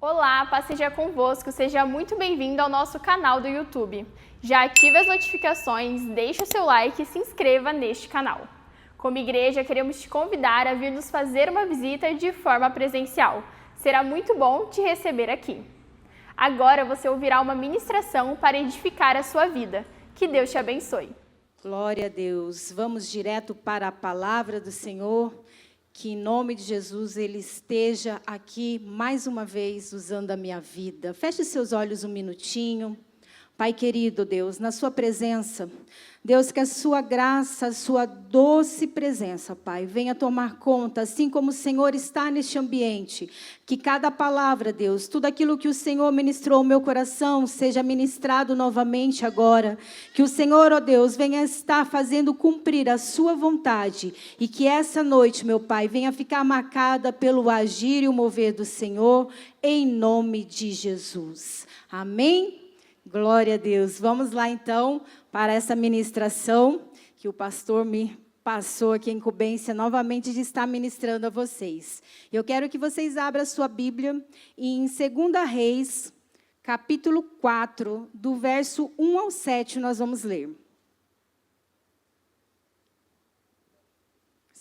Olá, paz seja convosco, seja muito bem-vindo ao nosso canal do YouTube. Já ative as notificações, deixe o seu like e se inscreva neste canal. Como igreja, queremos te convidar a vir nos fazer uma visita de forma presencial. Será muito bom te receber aqui. Agora você ouvirá uma ministração para edificar a sua vida. Que Deus te abençoe. Glória a Deus. Vamos direto para a palavra do Senhor. Que em nome de Jesus Ele esteja aqui mais uma vez usando a minha vida. Feche seus olhos um minutinho. Pai querido Deus, na sua presença, Deus, que a sua graça, a sua doce presença, Pai, venha tomar conta, assim como o Senhor está neste ambiente. Que cada palavra, Deus, tudo aquilo que o Senhor ministrou ao meu coração, seja ministrado novamente agora. Que o Senhor, ó Deus, venha estar fazendo cumprir a sua vontade. E que essa noite, meu Pai, venha ficar marcada pelo agir e o mover do Senhor, em nome de Jesus. Amém? Glória a Deus. Vamos lá, então, para essa ministração que o pastor me passou aqui a incumbência novamente de estar ministrando a vocês. Eu quero que vocês abram a sua Bíblia em 2 Reis, capítulo 4, do verso 1 ao 7, nós vamos ler.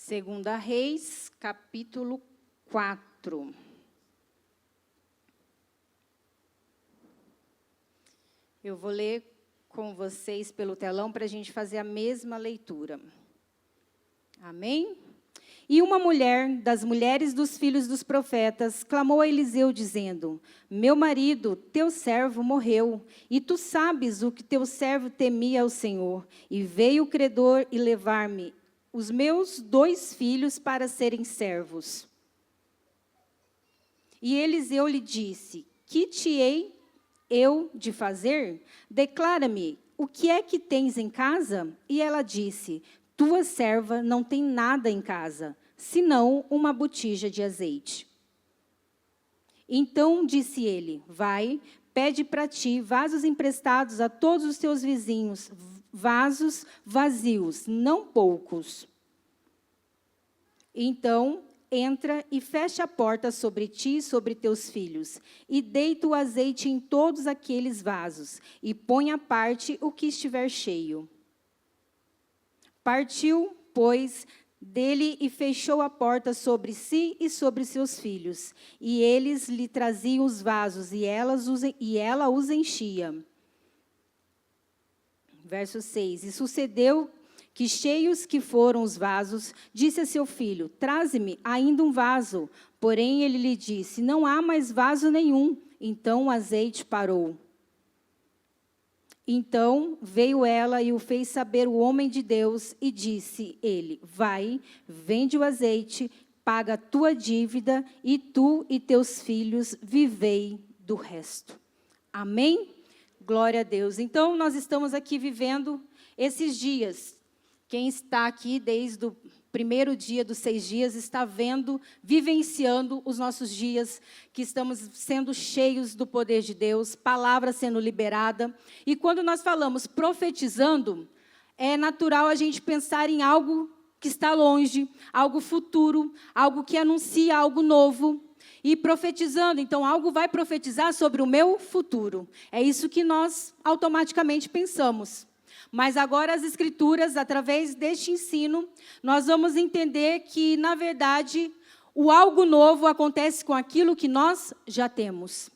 2 Reis, capítulo 4. Eu vou ler com vocês pelo telão para a gente fazer a mesma leitura. Amém? E uma mulher das mulheres dos filhos dos profetas clamou a Eliseu, dizendo: Meu marido, teu servo, morreu, e tu sabes o que teu servo temia ao Senhor. E veio o credor e levar-me os meus 2 filhos para serem servos. E Eliseu lhe disse: Que te hei eu de fazer? Declara-me, o que é que tens em casa? E ela disse: Tua serva não tem nada em casa, senão uma botija de azeite. Então disse ele: Vai, pede para ti vasos emprestados a todos os teus vizinhos, vasos vazios, não poucos. Então entra e fecha a porta sobre ti e sobre teus filhos, e deita o azeite em todos aqueles vasos, e põe à parte o que estiver cheio. Partiu, pois, dele e fechou a porta sobre si e sobre seus filhos, e eles lhe traziam os vasos, e ela os enchia. Verso 6, e sucedeu que, cheios que foram os vasos, disse a seu filho: Traze-me ainda um vaso. Porém, ele lhe disse: Não há mais vaso nenhum. Então o azeite parou. Então veio ela e o fez saber o homem de Deus, e disse ele: Vai, vende o azeite, paga a tua dívida, e tu e teus filhos vivei do resto. Amém? Glória a Deus. Então, nós estamos aqui vivendo esses dias. Quem está aqui desde o primeiro dia dos 6 dias está vendo, vivenciando os nossos dias, que estamos sendo cheios do poder de Deus, palavra sendo liberada. E quando nós falamos profetizando, é natural a gente pensar em algo que está longe, algo futuro, algo que anuncia algo novo. E profetizando, então algo vai profetizar sobre o meu futuro. É isso que nós automaticamente pensamos. Mas agora as Escrituras, através deste ensino, nós vamos entender que, na verdade, o algo novo acontece com aquilo que nós já temos.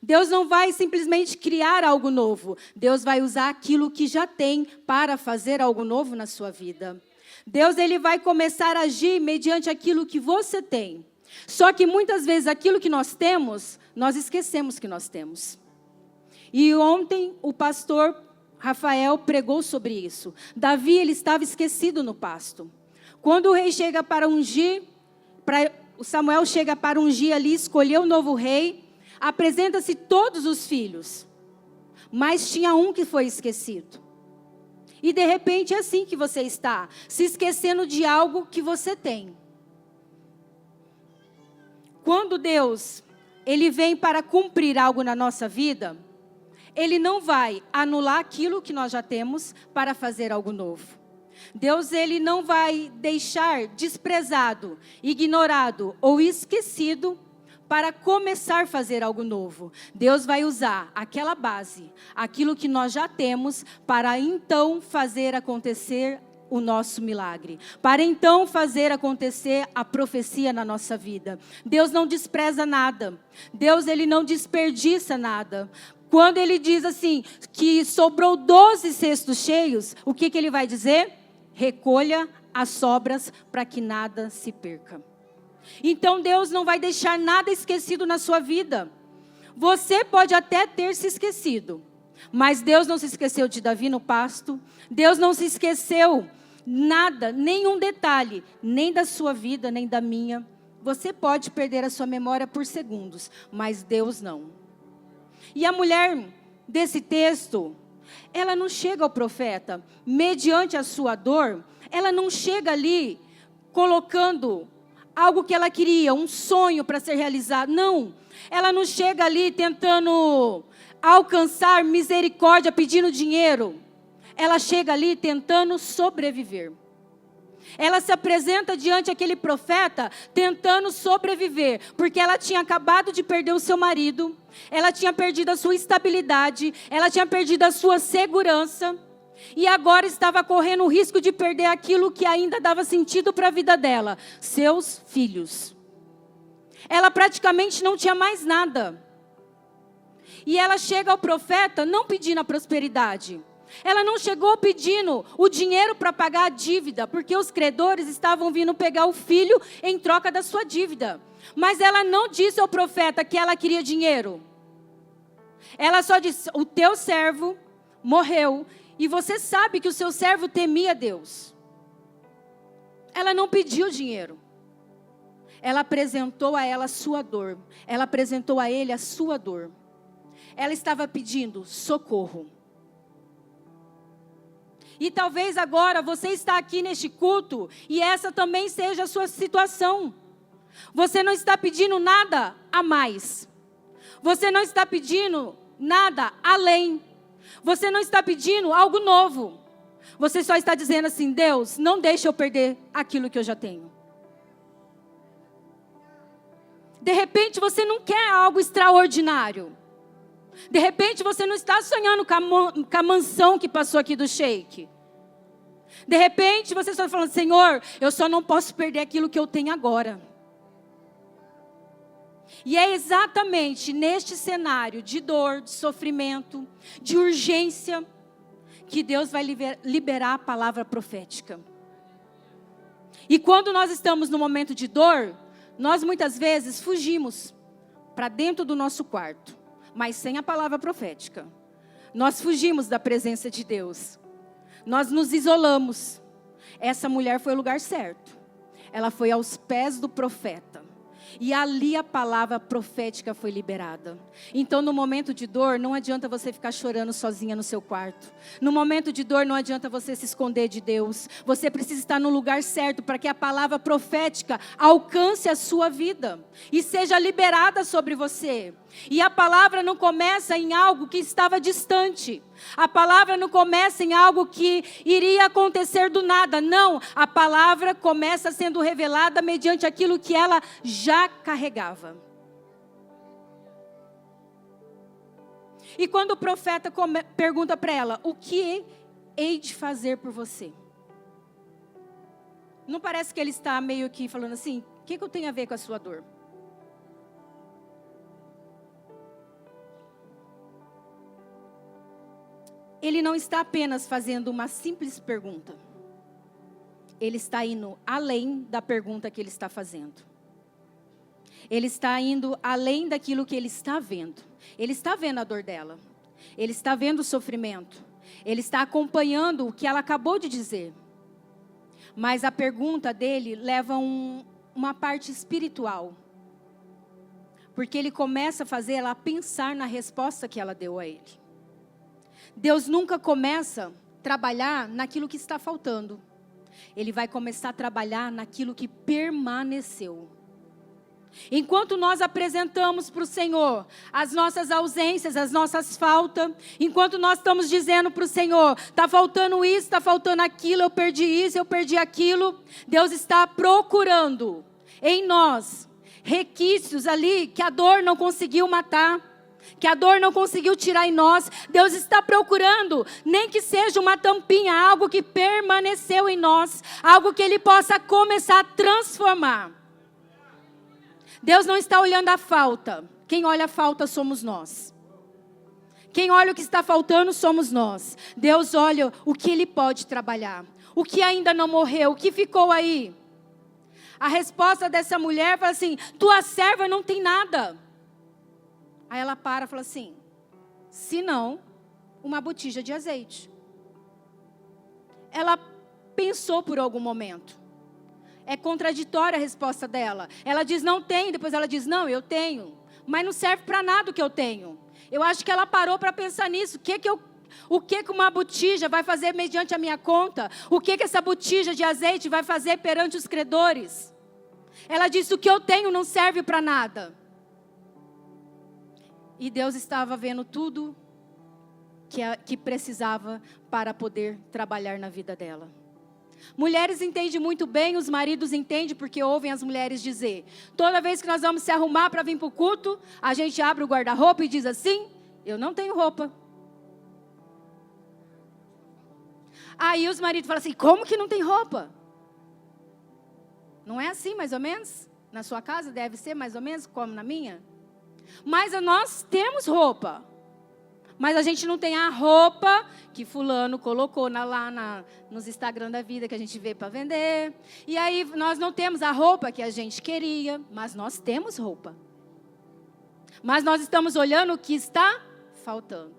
Deus não vai simplesmente criar algo novo. Deus vai usar aquilo que já tem para fazer algo novo na sua vida. Deus, ele vai começar a agir mediante aquilo que você tem. Só que muitas vezes aquilo que nós temos, nós esquecemos que nós temos. E ontem o pastor Rafael pregou sobre isso. Davi, ele estava esquecido no pasto. Quando o rei chega para ungir, o Samuel chega para ungir ali, escolher o novo rei, apresenta-se todos os filhos. Mas tinha um que foi esquecido. E de repente é assim que você está, se esquecendo de algo que você tem. Quando Deus, ele vem para cumprir algo na nossa vida, Ele não vai anular aquilo que nós já temos para fazer algo novo. Deus, ele não vai deixar desprezado, ignorado ou esquecido para começar a fazer algo novo. Deus vai usar aquela base, aquilo que nós já temos, para então fazer acontecer o nosso milagre, para então fazer acontecer a profecia na nossa vida. Deus não despreza nada. Deus, Ele não desperdiça nada. Quando Ele diz assim, que sobrou 12 cestos cheios, o que Ele vai dizer? Recolha as sobras para que nada se perca. Então Deus não vai deixar nada esquecido na sua vida. Você pode até ter se esquecido, mas Deus não se esqueceu de Davi no pasto. Deus não se esqueceu nada, nenhum detalhe, nem da sua vida, nem da minha. Você pode perder a sua memória por segundos, mas Deus não. E a mulher desse texto, ela não chega ao profeta, mediante a sua dor, ela não chega ali colocando algo que ela queria, um sonho para ser realizado. Não, ela não chega ali tentando alcançar misericórdia, pedindo dinheiro. Ela chega ali tentando sobreviver. Ela se apresenta diante daquele profeta tentando sobreviver, porque ela tinha acabado de perder o seu marido, ela tinha perdido a sua estabilidade, ela tinha perdido a sua segurança, e agora estava correndo o risco de perder aquilo que ainda dava sentido para a vida dela, seus filhos. Ela praticamente não tinha mais nada. E ela chega ao profeta não pedindo a prosperidade. Ela não chegou pedindo o dinheiro para pagar a dívida, porque os credores estavam vindo pegar o filho em troca da sua dívida. Mas ela não disse ao profeta que ela queria dinheiro. Ela só disse, o teu servo morreu, e você sabe que o seu servo temia Deus. Ela não pediu dinheiro. Ela apresentou a ela a sua dor. Ela apresentou a ele a sua dor. Ela estava pedindo socorro. E talvez agora você está aqui neste culto e essa também seja a sua situação. Você não está pedindo nada a mais. Você não está pedindo nada além. Você não está pedindo algo novo. Você só está dizendo assim, Deus, não deixe eu perder aquilo que eu já tenho. De repente você não quer algo extraordinário. De repente você não está sonhando com a mansão que passou aqui do Sheik. De repente você está falando, Senhor, eu só não posso perder aquilo que eu tenho agora. E é exatamente neste cenário de dor, de sofrimento, de urgência, que Deus vai liberar a palavra profética. E quando nós estamos no momento de dor, nós muitas vezes fugimos para dentro do nosso quarto, mas sem a palavra profética. Nós fugimos da presença de Deus. Nós nos isolamos. Essa mulher foi ao lugar certo. Ela foi aos pés do profeta. E ali a palavra profética foi liberada. Então no momento de dor, não adianta você ficar chorando sozinha no seu quarto. No momento de dor, não adianta você se esconder de Deus. Você precisa estar no lugar certo para que a palavra profética alcance a sua vida e seja liberada sobre você. E a palavra não começa em algo que estava distante. A palavra não começa em algo que iria acontecer do nada. Não, a palavra começa sendo revelada mediante aquilo que ela já carregava. E quando o profeta pergunta para ela, o que hei de fazer por você? Não parece que ele está meio que falando assim, o que eu tenho a ver com a sua dor? Ele não está apenas fazendo uma simples pergunta. Ele está indo além da pergunta que ele está fazendo. Ele está indo além daquilo que ele está vendo. Ele está vendo a dor dela. Ele está vendo o sofrimento. Ele está acompanhando o que ela acabou de dizer. Mas a pergunta dele leva uma parte espiritual. Porque ele começa a fazer ela pensar na resposta que ela deu a ele. Deus nunca começa a trabalhar naquilo que está faltando. Ele vai começar a trabalhar naquilo que permaneceu. Enquanto nós apresentamos para o Senhor as nossas ausências, as nossas faltas, enquanto nós estamos dizendo para o Senhor, está faltando isso, está faltando aquilo, eu perdi isso, eu perdi aquilo, Deus está procurando em nós requisitos ali que a dor não conseguiu matar, que a dor não conseguiu tirar em nós. Deus está procurando, nem que seja uma tampinha, algo que permaneceu em nós, algo que Ele possa começar a transformar. Deus não está olhando a falta. Quem olha a falta somos nós. Quem olha o que está faltando somos nós. Deus olha o que Ele pode trabalhar, o que ainda não morreu, o que ficou aí. A resposta dessa mulher fala assim: tua serva não tem nada. Aí ela para e fala assim: se não, uma botija de azeite. Ela pensou por algum momento. É contraditória a resposta dela. Ela diz não tem, depois ela diz não, eu tenho. Mas não serve para nada o que eu tenho. Eu acho que ela parou para pensar nisso. O que uma botija vai fazer mediante a minha conta? O que essa botija de azeite vai fazer perante os credores? Ela disse: o que eu tenho não serve para nada. E Deus estava vendo tudo que precisava para poder trabalhar na vida dela. Mulheres entendem muito bem, os maridos entendem porque ouvem as mulheres dizer. Toda vez que nós vamos se arrumar para vir para o culto, a gente abre o guarda-roupa e diz assim: eu não tenho roupa. Aí os maridos falam assim: como que não tem roupa? Não é assim mais ou menos? Na sua casa deve ser mais ou menos como na minha? Mas nós temos roupa. Mas a gente não tem a roupa que fulano colocou nos Instagram da vida que a gente vê para vender. E aí nós não temos a roupa que a gente queria, mas nós temos roupa. Mas nós estamos olhando o que está faltando.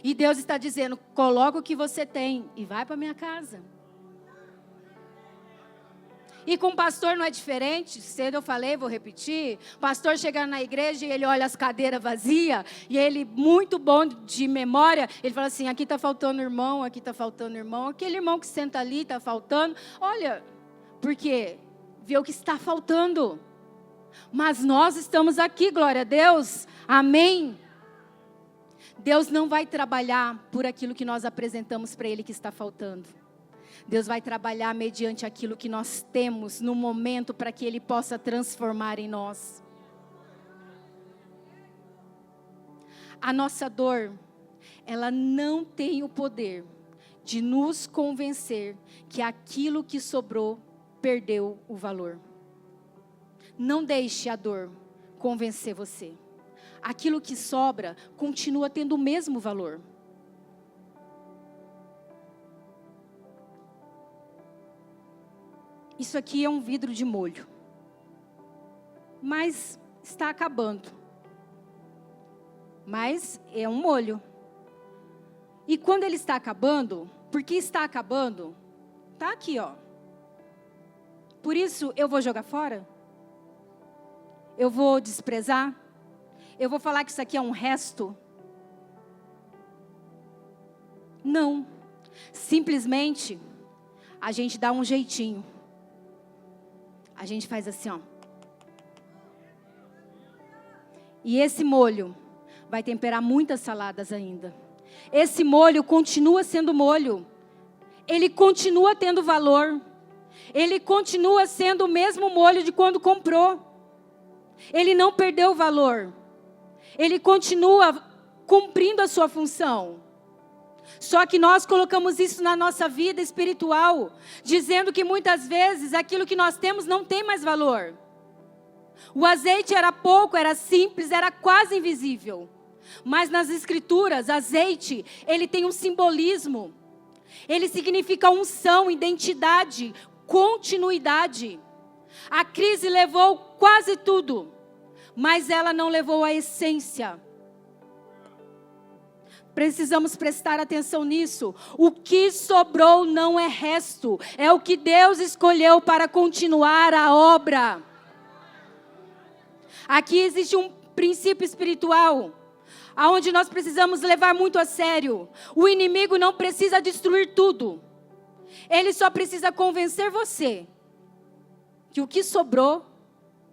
E Deus está dizendo: coloca o que você tem e vai para minha casa. E com o pastor não é diferente. Cedo eu falei, vou repetir. O pastor chega na igreja e ele olha as cadeiras vazias. E ele, muito bom de memória, ele fala assim: aqui está faltando irmão, aqui está faltando irmão. Aquele irmão que senta ali está faltando. Olha, porque vê o que está faltando. Mas nós estamos aqui, glória a Deus. Amém. Deus não vai trabalhar por aquilo que nós apresentamos para Ele que está faltando. Deus vai trabalhar mediante aquilo que nós temos no momento para que Ele possa transformar em nós. A nossa dor, ela não tem o poder de nos convencer que aquilo que sobrou perdeu o valor. Não deixe a dor convencer você. Aquilo que sobra continua tendo o mesmo valor. Isso aqui é um vidro de molho, mas está acabando. Mas é um molho. E quando ele está acabando, porque está acabando, está aqui, ó. Por isso eu vou jogar fora? Eu vou desprezar? Eu vou falar que isso aqui é um resto? Não. Simplesmente a gente dá um jeitinho. A gente faz assim, ó. E esse molho vai temperar muitas saladas ainda. Esse molho continua sendo molho. Ele continua tendo valor. Ele continua sendo o mesmo molho de quando comprou. Ele não perdeu o valor. Ele continua cumprindo a sua função. Só que nós colocamos isso na nossa vida espiritual, dizendo que muitas vezes aquilo que nós temos não tem mais valor. O azeite era pouco, era simples, era quase invisível. Mas nas escrituras, azeite, ele tem um simbolismo. Ele significa unção, identidade, continuidade. A crise levou quase tudo, mas ela não levou a essência. Precisamos prestar atenção nisso. O que sobrou não é resto. É o que Deus escolheu para continuar a obra. Aqui existe um princípio espiritual, aonde nós precisamos levar muito a sério. O inimigo não precisa destruir tudo. Ele só precisa convencer você que o que sobrou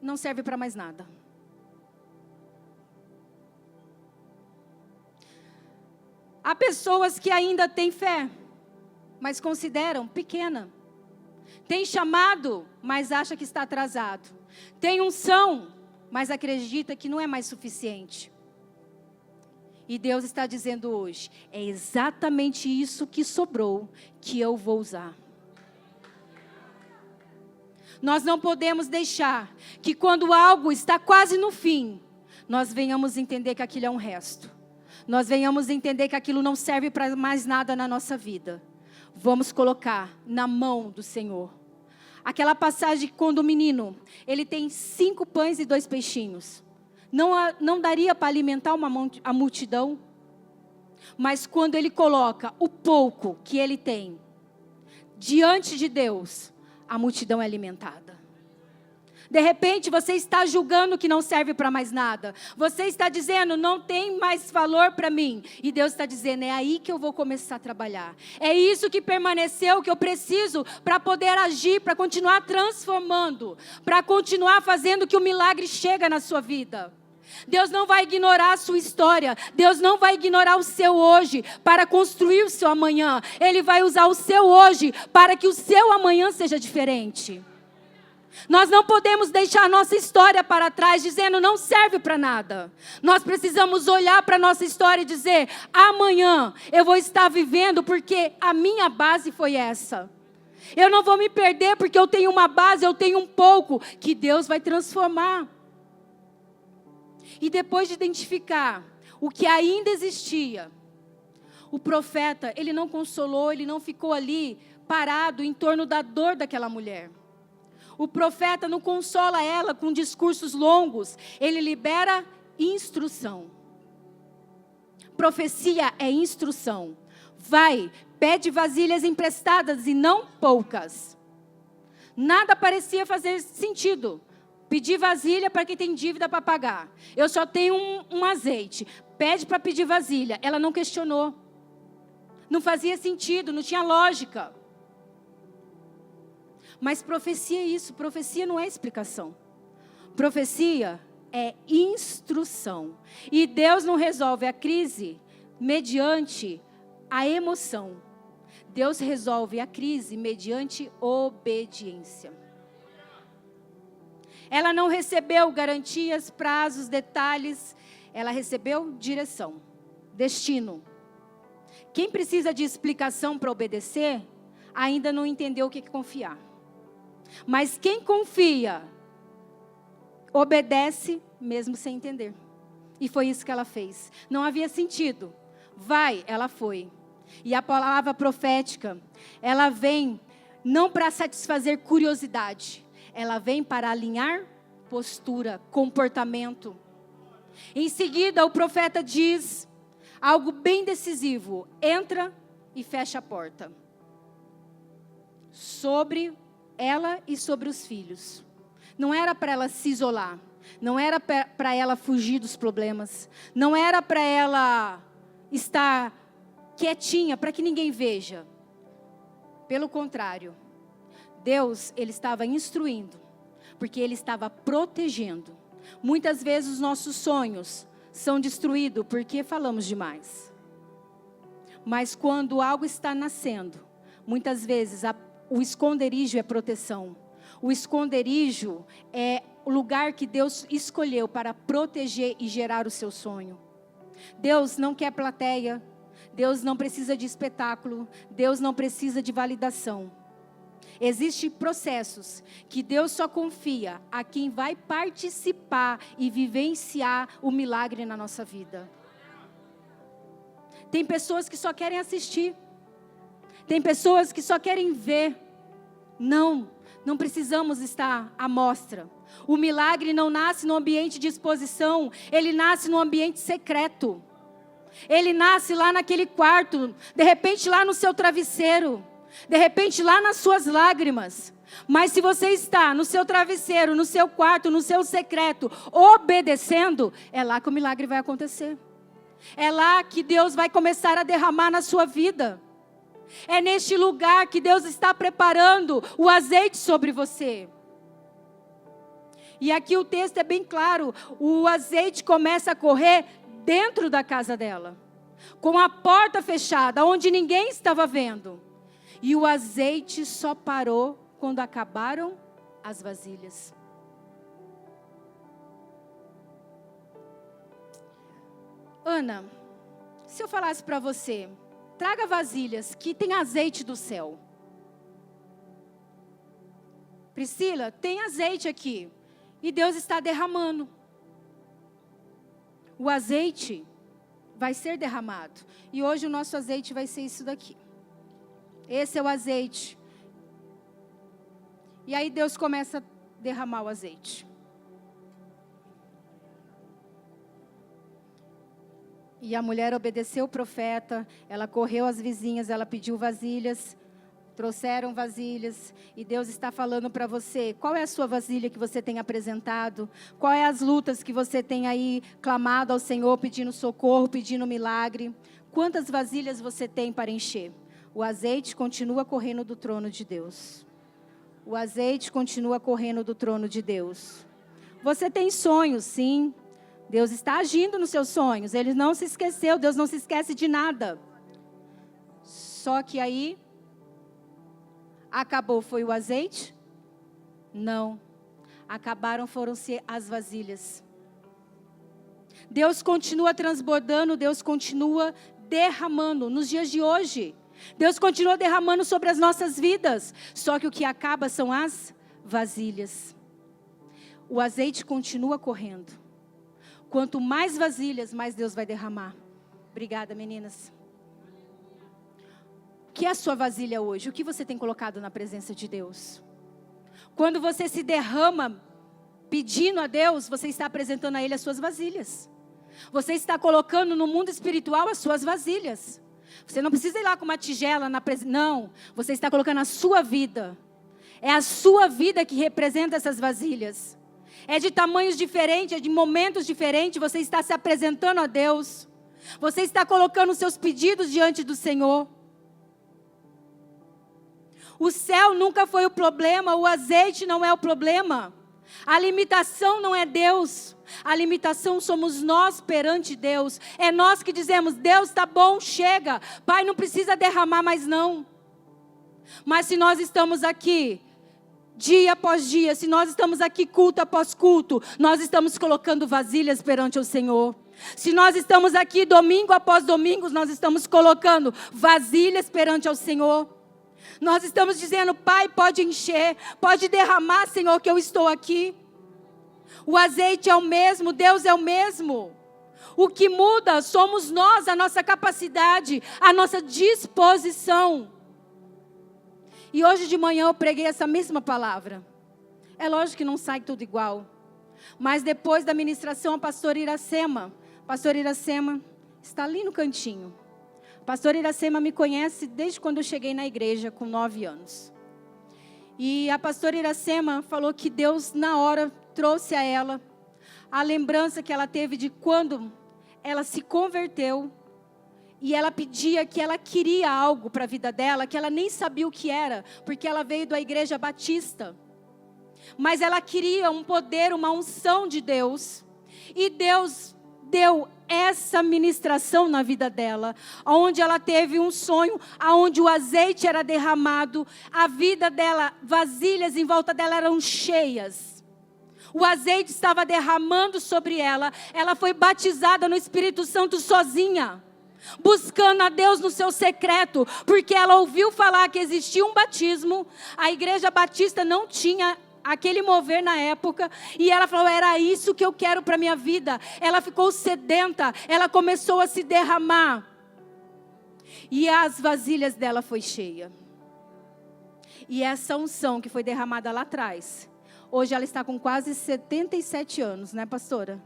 não serve para mais nada. Há pessoas que ainda têm fé, mas consideram pequena. Tem chamado, mas acha que está atrasado. Tem unção, mas acredita que não é mais suficiente. E Deus está dizendo hoje, é exatamente isso que sobrou que eu vou usar. Nós não podemos deixar que quando algo está quase no fim, nós venhamos entender que aquilo é um resto. Nós venhamos entender que aquilo não serve para mais nada na nossa vida. Vamos colocar na mão do Senhor. Aquela passagem quando o menino, ele tem 5 pães e 2 peixinhos. Não daria para alimentar a multidão. Mas quando ele coloca o pouco que ele tem diante de Deus, a multidão é alimentada. De repente você está julgando que não serve para mais nada. Você está dizendo, não tem mais valor para mim. E Deus está dizendo, é aí que eu vou começar a trabalhar. É isso que permaneceu, que eu preciso para poder agir, para continuar transformando, para continuar fazendo que o milagre chegue na sua vida. Deus não vai ignorar a sua história. Deus não vai ignorar o seu hoje para construir o seu amanhã. Ele vai usar o seu hoje para que o seu amanhã seja diferente. Nós não podemos deixar a nossa história para trás dizendo não serve para nada. Nós precisamos olhar para a nossa história e dizer, amanhã eu vou estar vivendo porque a minha base foi essa. Eu não vou me perder porque eu tenho uma base, eu tenho um pouco que Deus vai transformar. E depois de identificar o que ainda existia, o profeta, ele não consolou, ele não ficou ali parado em torno da dor daquela mulher. O profeta não consola ela com discursos longos, ele libera instrução. Profecia é instrução. Vai, pede vasilhas emprestadas e não poucas. Nada parecia fazer sentido. Pedir vasilha para quem tem dívida para pagar. Eu só tenho um azeite. Pede para pedir vasilha. Ela não questionou. Não fazia sentido, não tinha lógica. Mas profecia é isso. Profecia não é explicação. Profecia é instrução. E Deus não resolve a crise mediante a emoção. Deus resolve a crise mediante obediência. Ela não recebeu garantias, prazos, detalhes. Ela recebeu direção, destino. Quem precisa de explicação para obedecer, ainda não entendeu o que é confiar. Mas quem confia, obedece mesmo sem entender. E foi isso que ela fez. Não havia sentido. Vai, ela foi. E a palavra profética, ela vem não para satisfazer curiosidade. Ela vem para alinhar postura, comportamento. Em seguida, o profeta diz algo bem decisivo. Entra e fecha a porta. Sobre ela e sobre os filhos. Não era para ela se isolar. Não era para ela fugir dos problemas. Não era para ela estar quietinha para que ninguém veja. Pelo contrário. Deus, ele estava instruindo, porque ele estava protegendo. Muitas vezes os nossos sonhos são destruídos porque falamos demais. Mas quando algo está nascendo, muitas vezes o esconderijo é proteção. O esconderijo é o lugar que Deus escolheu para proteger e gerar o seu sonho. Deus não quer plateia, Deus não precisa de espetáculo, Deus não precisa de validação. Existem processos que Deus só confia a quem vai participar e vivenciar o milagre na nossa vida. Tem pessoas que só querem assistir. Tem pessoas que só querem ver. Não precisamos estar à mostra. O milagre não nasce no ambiente de exposição, ele nasce no ambiente secreto. Ele nasce lá naquele quarto, de repente lá no seu travesseiro. De repente lá nas suas lágrimas. Mas se você está no seu travesseiro, no seu quarto, no seu secreto, obedecendo, é lá que o milagre vai acontecer. É lá que Deus vai começar a derramar na sua vida. É neste lugar que Deus está preparando o azeite sobre você. E aqui o texto é bem claro. O azeite começa a correr dentro da casa dela. Com a porta fechada, onde ninguém estava vendo. E o azeite só parou quando acabaram as vasilhas. Ana, se eu falasse para você, traga vasilhas que tem azeite do céu. Priscila, tem azeite aqui. E Deus está derramando. O azeite vai ser derramado. E hoje o nosso azeite vai ser isso daqui. Esse é o azeite. E aí Deus começa a derramar o azeite. E a mulher obedeceu o profeta, ela correu às vizinhas, ela pediu vasilhas, trouxeram vasilhas, e Deus está falando para você, qual é a sua vasilha que você tem apresentado, qual é as lutas que você tem aí clamado ao Senhor, pedindo socorro, pedindo milagre, quantas vasilhas você tem para encher? O azeite continua correndo do trono de Deus, o azeite continua correndo do trono de Deus. Você tem sonhos, sim, Deus está agindo nos seus sonhos, Ele não se esqueceu, Deus não se esquece de nada. Só que aí, acabou foi o azeite? Não, foram-se as vasilhas. Deus continua transbordando, Deus continua derramando nos dias de hoje. Deus continua derramando sobre as nossas vidas, só que o que acaba são as vasilhas. O azeite continua correndo. Quanto mais vasilhas, mais Deus vai derramar. Obrigada, meninas. O que é a sua vasilha hoje? O que você tem colocado na presença de Deus? Quando você se derrama pedindo a Deus, você está apresentando a Ele as suas vasilhas. Você está colocando no mundo espiritual as suas vasilhas. Você não precisa ir lá com uma tigela na presença. Não, você está colocando a sua vida. É a sua vida que representa essas vasilhas. É de tamanhos diferentes, é de momentos diferentes. Você está se apresentando a Deus. Você está colocando os seus pedidos diante do Senhor. O céu nunca foi o problema, o azeite não é o problema. A limitação não é Deus. A limitação somos nós perante Deus. É nós que dizemos, Deus está bom, chega. Pai, não precisa derramar mais não. Mas se nós estamos aqui, dia após dia, se nós estamos aqui culto após culto, nós estamos colocando vasilhas perante o Senhor. Se nós estamos aqui domingo após domingo, nós estamos colocando vasilhas perante ao Senhor. Nós estamos dizendo, Pai, pode encher, pode derramar, Senhor, que eu estou aqui. O azeite é o mesmo, Deus é o mesmo. O que muda somos nós, a nossa capacidade, a nossa disposição. E hoje de manhã eu preguei essa mesma palavra. É lógico que não sai tudo igual. Mas depois da ministração, a pastora Iracema está ali no cantinho. A pastora Iracema me conhece desde quando eu cheguei na igreja, com 9 anos. E a pastora Iracema falou que Deus, na hora, trouxe a ela a lembrança que ela teve de quando ela se converteu. E ela pedia que ela queria algo para a vida dela, que ela nem sabia o que era, porque ela veio da igreja batista. Mas ela queria um poder, uma unção de Deus. E Deus deu essa ministração na vida dela, onde ela teve um sonho, onde o azeite era derramado, a vida dela, vasilhas em volta dela eram cheias. O azeite estava derramando sobre ela, ela foi batizada no Espírito Santo sozinha, buscando a Deus no seu secreto, porque ela ouviu falar que existia um batismo, a igreja batista não tinha aquele mover na época, e ela falou, era isso que eu quero para a minha vida. Ela ficou sedenta, ela começou a se derramar, e as vasilhas dela foi cheia. E essa unção que foi derramada lá atrás, hoje ela está com quase 77 anos, né, pastora?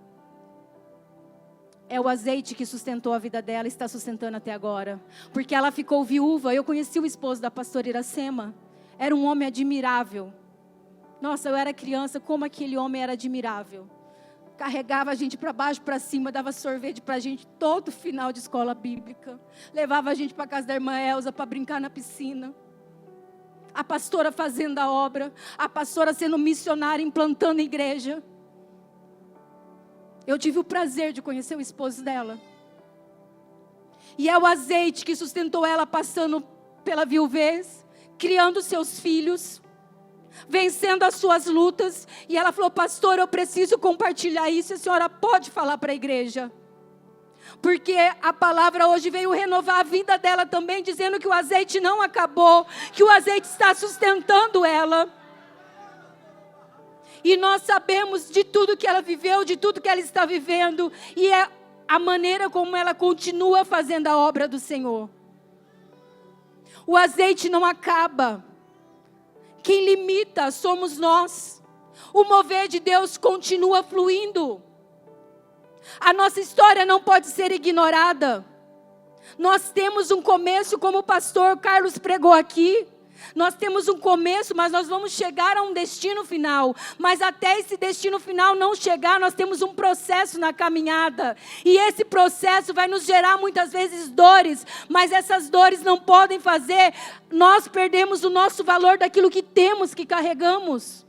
É o azeite que sustentou a vida dela, está sustentando até agora, porque ela ficou viúva. Eu conheci o esposo da pastora Iracema, era um homem admirável. Nossa, eu era criança, como aquele homem era admirável. Carregava a gente para baixo, para cima, dava sorvete para a gente todo final de escola bíblica. Levava a gente para casa da irmã Elza para brincar na piscina. A pastora fazendo a obra, a pastora sendo missionária, implantando a igreja. Eu tive o prazer de conhecer o esposo dela. E é o azeite que sustentou ela passando pela viuvez, criando seus filhos, vencendo as suas lutas. E ela falou, pastor, eu preciso compartilhar isso. A senhora pode falar para a igreja. porque a palavra hoje veio renovar a vida dela também, dizendo que o azeite não acabou, que o azeite está sustentando ela. E nós sabemos de tudo que ela viveu, de tudo que ela está vivendo, e é a maneira como ela continua fazendo a obra do Senhor. O azeite não acaba. Quem limita somos nós. O mover de Deus continua fluindo. A nossa história não pode ser ignorada. Nós temos um começo, como o pastor Carlos pregou aqui. Nós temos um começo, mas nós vamos chegar a um destino final. Mas até esse destino final não chegar, nós temos um processo na caminhada. E esse processo vai nos gerar muitas vezes dores. Mas essas dores não podem fazer nós perdermos o nosso valor daquilo que temos, que carregamos.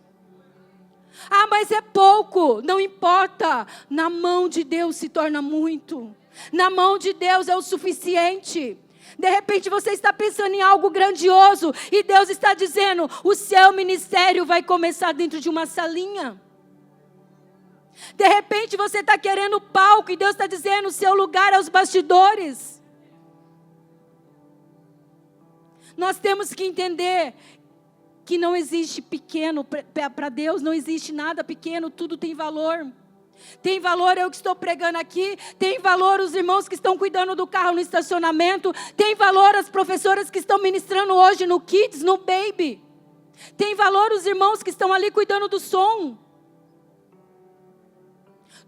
Ah, mas é pouco, não importa. Na mão de Deus se torna muito. Na mão de Deus é o suficiente. De repente você está pensando em algo grandioso e Deus está dizendo, o seu ministério vai começar dentro de uma salinha. De repente você está querendo palco e Deus está dizendo, o seu lugar é os bastidores. Nós temos que entender que não existe pequeno, para Deus não existe nada pequeno, tudo tem valor. Tem valor eu que estou pregando aqui, tem valor os irmãos que estão cuidando do carro no estacionamento, tem valor as professoras que estão ministrando hoje no Kids, no Baby. Tem valor os irmãos que estão ali cuidando do som.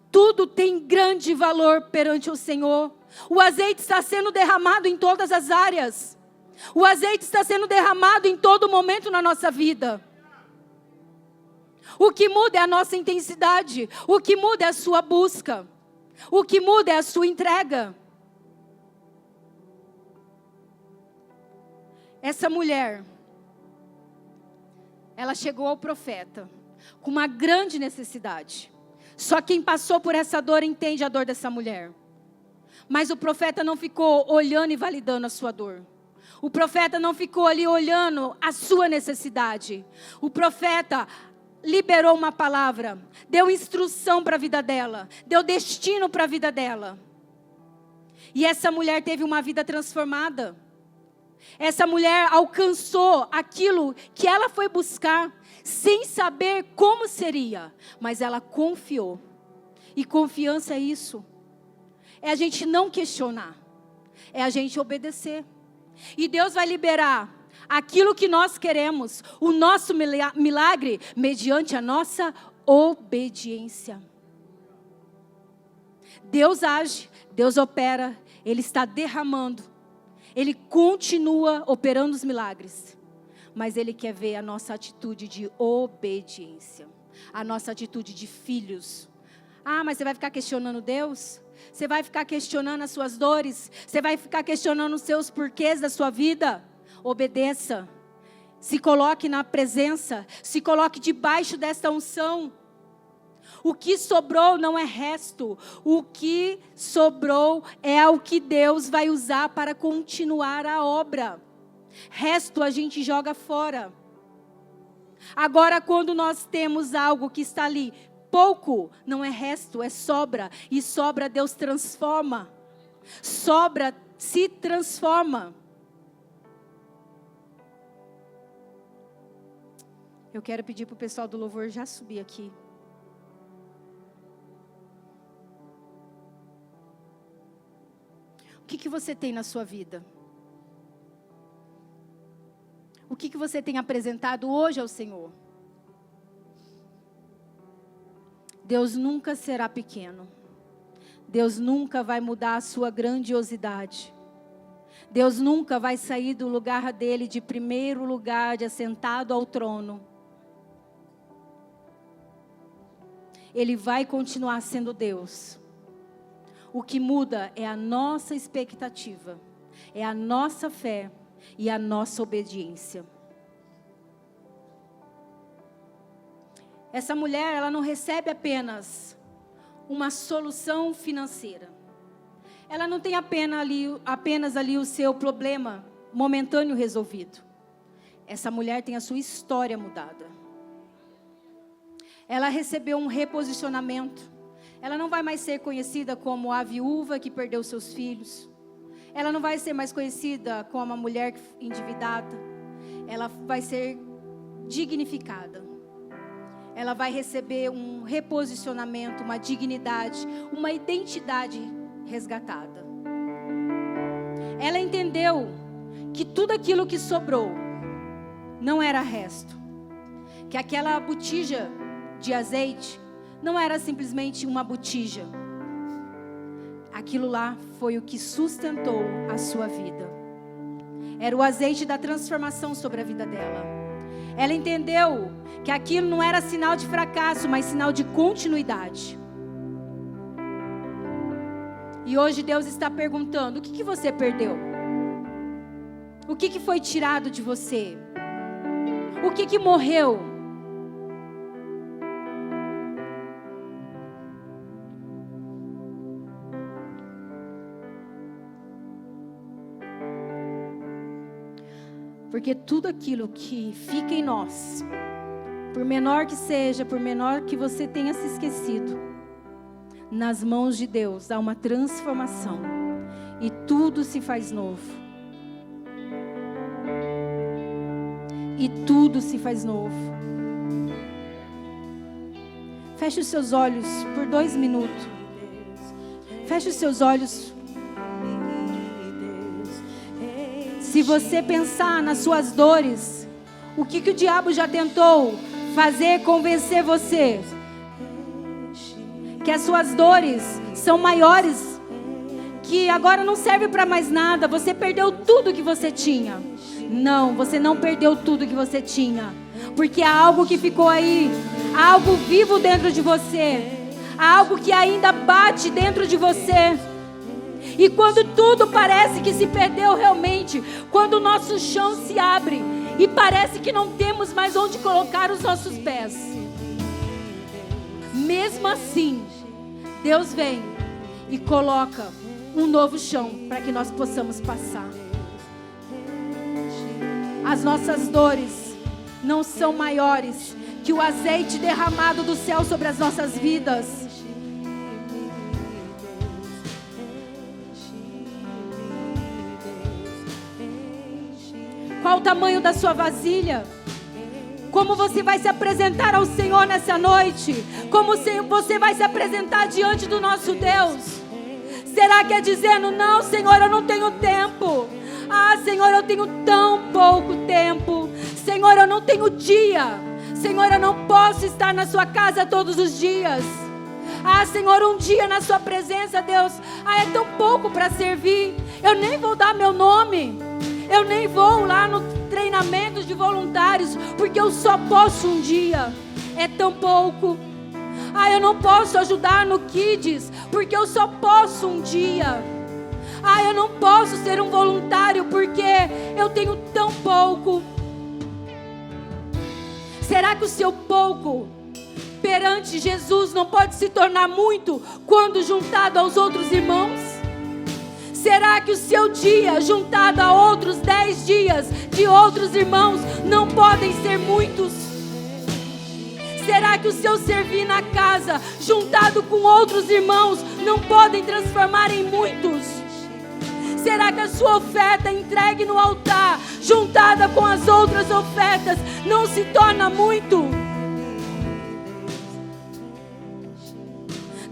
Tudo tem grande valor perante o Senhor. O azeite está sendo derramado em todas as áreas. O azeite está sendo derramado em todo momento na nossa vida. O que muda é a nossa intensidade. O que muda é a sua busca. O que muda é a sua entrega. Essa mulher, ela chegou ao profeta com uma grande necessidade. Só quem passou por essa dor entende a dor dessa mulher. Mas o profeta não ficou olhando e validando a sua dor. O profeta não ficou ali olhando a sua necessidade. O profeta liberou uma palavra, deu instrução para a vida dela, deu destino para a vida dela. E essa mulher teve uma vida transformada. Essa mulher alcançou aquilo que ela foi buscar, sem saber como seria, mas ela confiou. E confiança é isso. É a gente não questionar, é a gente obedecer. E Deus vai liberar aquilo que nós queremos, o nosso milagre, mediante a nossa obediência. Deus age, Deus opera, Ele está derramando, Ele continua operando os milagres, mas Ele quer ver a nossa atitude de obediência, a nossa atitude de filhos. Ah, mas você vai ficar questionando Deus? Você vai ficar questionando as suas dores? Você vai ficar questionando os seus porquês da sua vida? Obedeça, se coloque na presença, se coloque debaixo desta unção. O que sobrou não é resto, o que sobrou é o que Deus vai usar para continuar a obra. Resto a gente joga fora. Agora, quando nós temos algo que está ali, pouco não é resto, é sobra, e sobra Deus transforma, sobra se transforma. Eu quero pedir para o pessoal do louvor já subir aqui. O que você tem na sua vida? O que você tem apresentado hoje ao Senhor? Deus nunca será pequeno. Deus nunca vai mudar a sua grandiosidade. Deus nunca vai sair do lugar dele de primeiro lugar, de assentado ao trono. Ele vai continuar sendo Deus. O que muda é a nossa expectativa, é a nossa fé e a nossa obediência. Essa mulher, ela não recebe apenas uma solução financeira. Ela não tem apenas ali o seu problema momentâneo resolvido. Essa mulher tem a sua história mudada. Ela recebeu um reposicionamento. Ela não vai mais ser conhecida como a viúva que perdeu seus filhos. Ela não vai ser mais conhecida como a mulher endividada. Ela vai ser dignificada. Ela vai receber um reposicionamento, uma dignidade, uma identidade resgatada. Ela entendeu que tudo aquilo que sobrou não era resto. Que aquela botija de azeite não era simplesmente uma botija. Aquilo lá foi o que sustentou a sua vida. Era o azeite da transformação sobre a vida dela. Ela entendeu que aquilo não era sinal de fracasso, mas sinal de continuidade. E hoje Deus está perguntando: o que você perdeu? O que foi tirado de você? O que morreu? Porque tudo aquilo que fica em nós, por menor que seja, por menor que você tenha se esquecido, nas mãos de Deus há uma transformação e tudo se faz novo. E tudo se faz novo. Feche os seus olhos por 2 minutos. Feche os seus olhos. Se você pensar nas suas dores, o que o diabo já tentou fazer, convencer você que as suas dores são maiores, que agora não serve para mais nada, você perdeu tudo que você tinha. Não, você não perdeu tudo que você tinha, porque há algo que ficou aí, há algo vivo dentro de você, há algo que ainda bate dentro de você. E quando tudo parece que se perdeu realmente, quando o nosso chão se abre e parece que não temos mais onde colocar os nossos pés, mesmo assim, Deus vem e coloca um novo chão para que nós possamos passar. As nossas dores não são maiores que o azeite derramado do céu sobre as nossas vidas. Qual o tamanho da sua vasilha? Como você vai se apresentar ao Senhor nessa noite? Como você vai se apresentar diante do nosso Deus? Será que é dizendo: não, Senhor, eu não tenho tempo. Ah, Senhor, eu tenho tão pouco tempo. Senhor, eu não tenho dia. Senhor, eu não posso estar na sua casa todos os dias. Ah, Senhor, um dia na sua presença, Deus. Ah, é tão pouco para servir. Eu nem vou dar meu nome. Eu nem vou lá no treinamento de voluntários, porque eu só posso um dia. É tão pouco. Ah, eu não posso ajudar no Kids, porque eu só posso um dia. Ah, eu não posso ser um voluntário, porque eu tenho tão pouco. Será que o seu pouco perante Jesus não pode se tornar muito quando juntado aos outros irmãos? Será que o seu dia juntado a outros 10 dias de outros irmãos não podem ser muitos? Será que o seu servir na casa juntado com outros irmãos não podem transformar em muitos? Será que a sua oferta entregue no altar, juntada com as outras ofertas, não se torna muito?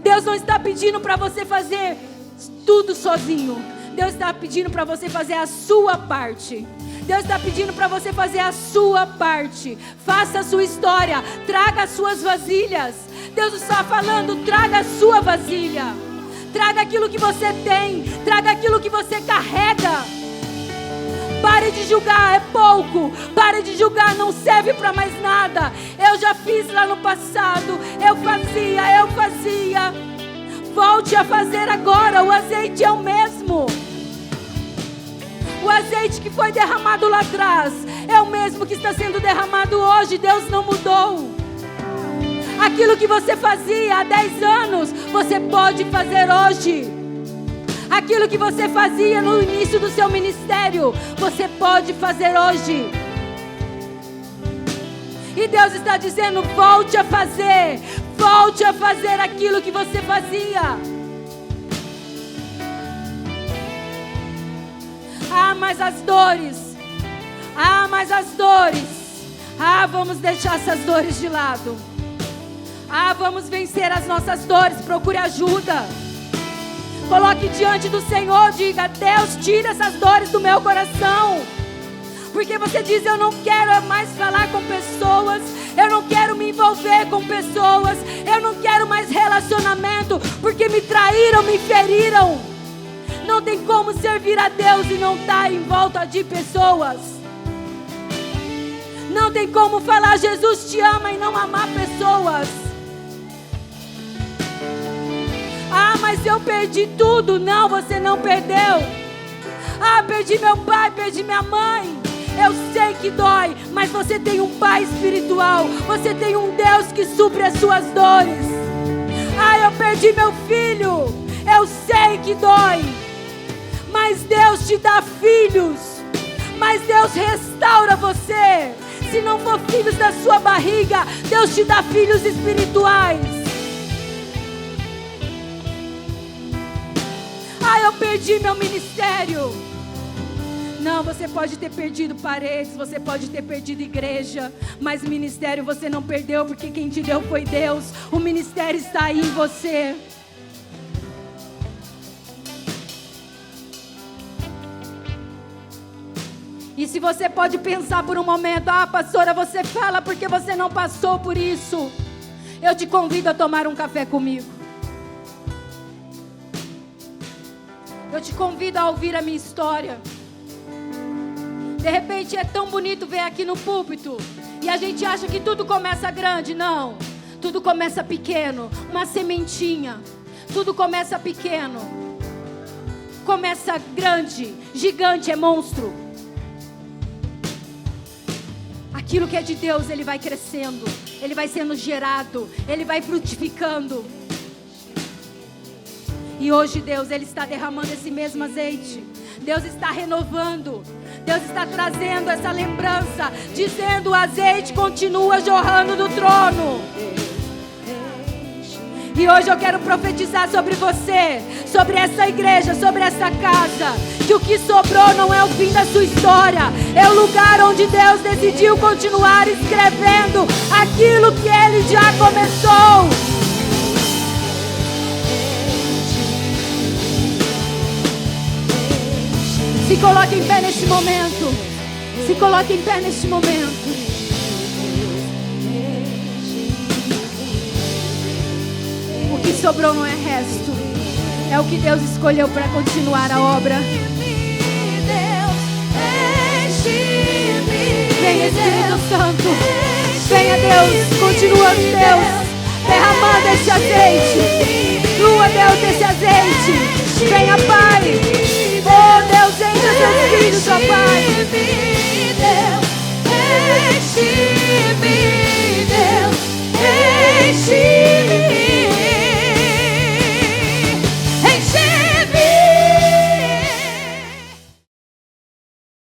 Deus não está pedindo para você fazer tudo sozinho. Deus está pedindo para você fazer a sua parte. Deus está pedindo para você fazer a sua parte. Faça a sua história. Traga as suas vasilhas. Deus está falando: traga a sua vasilha. Traga aquilo que você tem. Traga aquilo que você carrega. Pare de julgar, é pouco. Pare de julgar, não serve para mais nada. Eu já fiz lá no passado. Eu fazia. Volte a fazer agora. O azeite é o mesmo. O azeite que foi derramado lá atrás é o mesmo que está sendo derramado hoje. Deus não mudou. Aquilo que você fazia há 10 anos, você pode fazer hoje. Aquilo que você fazia no início do seu ministério, você pode fazer hoje. E Deus está dizendo: volte a fazer. volte a fazer aquilo que você fazia. Mas as dores. Mas as dores. Vamos deixar essas dores de lado. Vamos vencer as nossas dores. Procure ajuda. Coloque diante do Senhor. Diga: Deus, tira essas dores do meu coração. Porque você diz: eu não quero mais falar com pessoas, eu não quero me envolver com pessoas, eu não quero mais relacionamento, porque me traíram, me feriram. Não tem como servir a Deus e não estar em volta de pessoas. Não tem como falar Jesus te ama e não amar pessoas. Mas eu perdi tudo. Não, você não perdeu. Perdi meu pai, perdi minha mãe. Eu sei que dói, mas você tem um Pai espiritual. Você tem um Deus que supre as suas dores. Eu perdi meu filho. Eu sei que dói, mas Deus te dá filhos. Mas Deus restaura você. Se não for filhos da sua barriga, Deus te dá filhos espirituais. Eu perdi meu ministério. Não, você pode ter perdido paredes, você pode ter perdido igreja, mas ministério você não perdeu, porque quem te deu foi Deus. O ministério está aí em você. E se você pode pensar por um momento: pastora, você fala porque você não passou por isso. Eu te convido a tomar um café comigo. Eu te convido a ouvir a minha história. De repente é tão bonito ver aqui no púlpito e a gente acha que tudo começa grande. Não, tudo começa pequeno. Uma sementinha. Tudo começa pequeno, começa grande. Gigante é monstro. Aquilo que é de Deus, ele vai crescendo, ele vai sendo gerado, ele vai frutificando. E hoje Deus, ele está derramando esse mesmo azeite. Deus está renovando. Deus está trazendo essa lembrança, dizendo: o azeite continua jorrando do trono. E hoje eu quero profetizar sobre você, sobre essa igreja, sobre essa casa, que o que sobrou não é o fim da sua história, é o lugar onde Deus decidiu continuar escrevendo aquilo que Ele já começou. Se coloque em pé neste momento. Se coloque em pé neste momento. O que sobrou não é resto, é o que Deus escolheu para continuar a obra. Venha, Espírito Santo. Venha, Deus. Continua, Deus, derramando este azeite. Flua, Deus, esse azeite. Venha, Pai. Oh, Deus, entra seus filhos, ó Pai. Enche-me, Deus. Enche-me, Deus. Enche-me.